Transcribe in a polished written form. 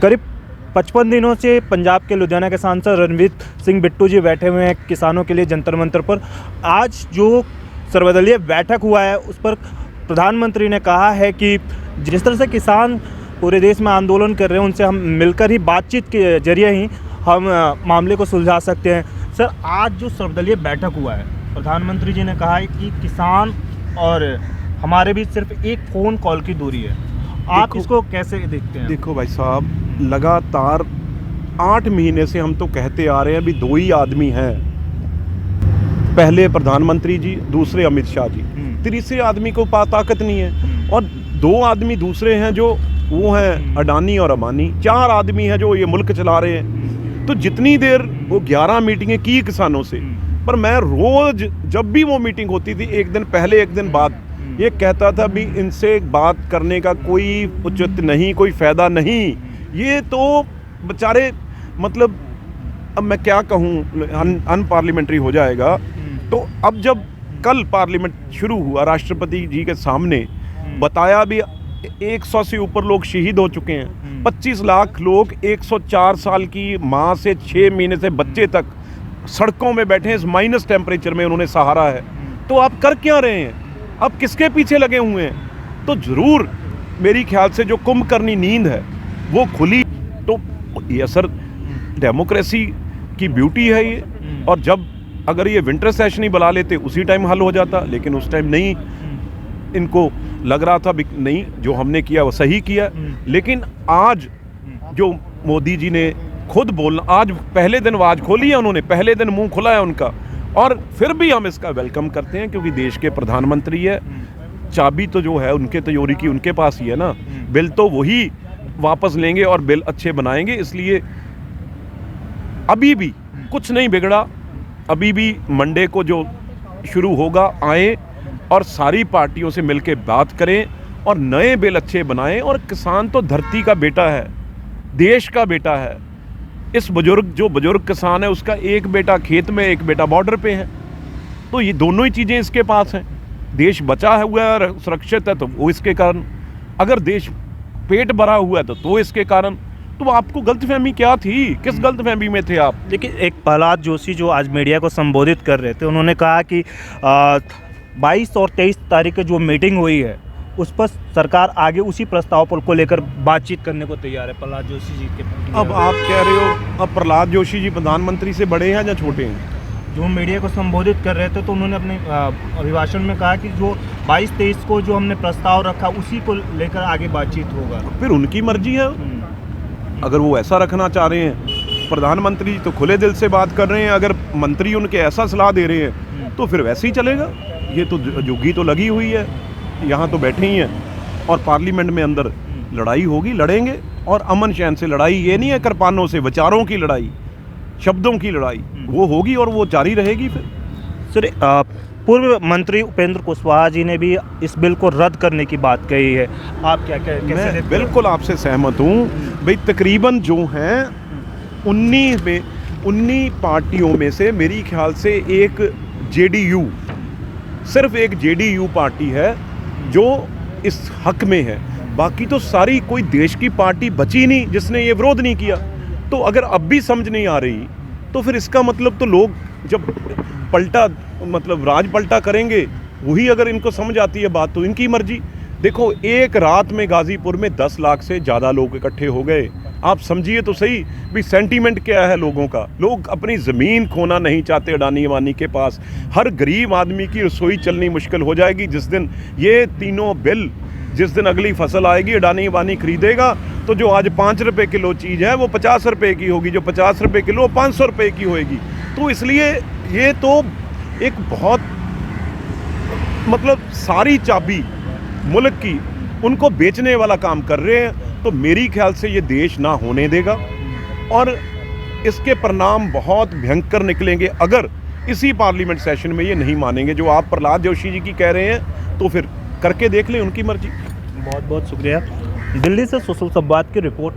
करीब 55 दिनों से पंजाब के लुधियाना के सांसद रणवीर सिंह बिट्टू जी बैठे हुए हैं किसानों के लिए जंतर मंतर पर। आज जो सर्वदलीय बैठक हुआ है उस पर प्रधानमंत्री ने कहा है कि जिस तरह से किसान पूरे देश में आंदोलन कर रहे हैं उनसे हम मिलकर ही बातचीत के जरिए ही हम मामले को सुलझा सकते हैं। सर, आज जो सर्वदलीय बैठक हुआ है प्रधानमंत्री जी ने कहा है कि किसान और हमारे बीच सिर्फ एक फ़ोन कॉल की दूरी है। आप इसको कैसे देखते हैं? देखो भाई साहब, लगातार 8 महीने से हम तो कहते आ रहे हैं अभी 2 ही आदमी हैं, पहले प्रधानमंत्री जी, दूसरे अमित शाह जी। तीसरे आदमी को ताकत नहीं है और 2 आदमी दूसरे हैं जो वो हैं अडानी और अंबानी। 4 आदमी हैं जो ये मुल्क चला रहे हैं। तो जितनी देर वो 11 मीटिंगें की किसानों से, पर मैं रोज जब भी वो मीटिंग होती थी एक दिन पहले एक दिन बाद ये कहता था भी इनसे बात करने का कोई उचित नहीं, कोई फ़ायदा नहीं। ये तो बेचारे मतलब अब मैं क्या कहूँ, अनपार्लियामेंट्री हो जाएगा। तो अब जब कल पार्लियामेंट शुरू हुआ, राष्ट्रपति जी के सामने बताया भी 100 से ऊपर लोग शहीद हो चुके हैं, 25 लाख लोग 104 साल की माँ से 6 महीने से बच्चे तक सड़कों में बैठे हैं, इस माइनस टेम्परेचर में उन्होंने सहारा है। तो आप कर क्या रहे हैं? आप किसके पीछे लगे हुए हैं? तो ज़रूर मेरी ख्याल से जो कुंभकर्णी नींद है वो खुली। तो ये सर डेमोक्रेसी की ब्यूटी है ये। और जब अगर ये विंटर सेशन ही बुला लेते उसी टाइम हल हो जाता, लेकिन उस टाइम नहीं, इनको लग रहा था नहीं जो हमने किया वो सही किया। लेकिन आज जो मोदी जी ने खुद बोलना, आज पहले दिन आवाज़ खोली है उन्होंने, पहले दिन मुंह खुला है उनका, और फिर भी हम इसका वेलकम करते हैं क्योंकि देश के प्रधानमंत्री है। चाबी तो जो है उनके तिजोरी की उनके पास ही है ना, बिल तो वही वापस लेंगे और बिल अच्छे बनाएंगे। इसलिए अभी भी कुछ नहीं बिगड़ा, अभी भी मंडे को जो शुरू होगा आए और सारी पार्टियों से मिलकर बात करें और नए बिल अच्छे बनाएं। और किसान तो धरती का बेटा है, देश का बेटा है। इस बुजुर्ग किसान है उसका एक बेटा खेत में, एक बेटा बॉर्डर पे है। तो ये दोनों ही चीज़ें इसके पास हैं। देश बचा हुआ है और सुरक्षित है तो वो इसके कारण, अगर देश पेट भरा हुआ है तो इसके कारण। तो आपको गलतफहमी क्या थी? किस गलतफहमी में थे आप? देखिए, एक प्रहलाद जोशी जो आज मीडिया को संबोधित कर रहे थे, उन्होंने कहा कि 22 और 23 तारीख की जो मीटिंग हुई है उस पर सरकार आगे उसी प्रस्ताव पर को लेकर बातचीत करने को तैयार है। प्रहलाद जोशी जी के अब आप कह रहे हो, अब प्रहलाद जोशी जी प्रधानमंत्री से बड़े हैं या छोटे हैं? जो मीडिया को संबोधित कर रहे थे तो उन्होंने अपने अभिभाषण में कहा कि जो 22-23 को जो हमने प्रस्ताव रखा उसी को लेकर आगे बातचीत होगा। फिर उनकी मर्जी है, अगर वो ऐसा रखना चाह रहे हैं। प्रधानमंत्री तो खुले दिल से बात कर रहे हैं, अगर मंत्री उनके ऐसा सलाह दे रहे हैं तो फिर वैसे ही चलेगा। ये तो जुग्गी तो लगी हुई है, यहाँ तो बैठे ही हैं और पार्लियामेंट में अंदर लड़ाई होगी, लड़ेंगे और अमन चैन से लड़ाई। ये नहीं है कृपानों से, विचारों की लड़ाई, शब्दों की लड़ाई, वो होगी और वो जारी रहेगी। फिर सर, पूर्व मंत्री उपेंद्र कुशवाहा जी ने भी इस बिल को रद्द करने की बात कही है। आप क्या कैसे? मैं बिल्कुल आपसे सहमत हूँ भाई। तकरीबन जो हैं 19 पार्टियों में से मेरी ख्याल से एक JDU, सिर्फ एक JDU पार्टी है जो इस हक में है। बाकी तो सारी कोई देश की पार्टी बची नहीं जिसने ये विरोध नहीं किया। तो अगर अब भी समझ नहीं आ रही तो फिर इसका मतलब तो लोग जब पलटा, मतलब राज पलटा करेंगे, वही अगर इनको समझ आती है बात तो इनकी मर्जी। देखो, एक रात में गाजीपुर में 10 लाख से ज़्यादा लोग इकट्ठे हो गए। आप समझिए तो सही भी सेंटीमेंट क्या है लोगों का। लोग अपनी ज़मीन खोना नहीं चाहते अडानी अंबानी के पास। हर गरीब आदमी की रसोई चलनी मुश्किल हो जाएगी जिस दिन ये तीनों बिल, जिस दिन अगली फसल आएगी अडानी अंबानी खरीदेगा तो जो आज 5 रुपये किलो चीज़ है वो 50 रुपये की होगी, जो 50 रुपये किलो 500 रुपये की होएगी। तो इसलिए ये तो एक बहुत मतलब सारी चाबी मुल्क की उनको बेचने वाला काम कर रहे हैं। तो मेरी ख्याल से ये देश ना होने देगा और इसके परिणाम बहुत भयंकर निकलेंगे अगर इसी पार्लियामेंट सेशन में ये नहीं मानेंगे। जो आप प्रहलाद जोशी जी की कह रहे हैं तो फिर करके देख लें, उनकी मर्जी। बहुत बहुत शुक्रिया। दिल्ली से सुशील संवाद की रिपोर्ट।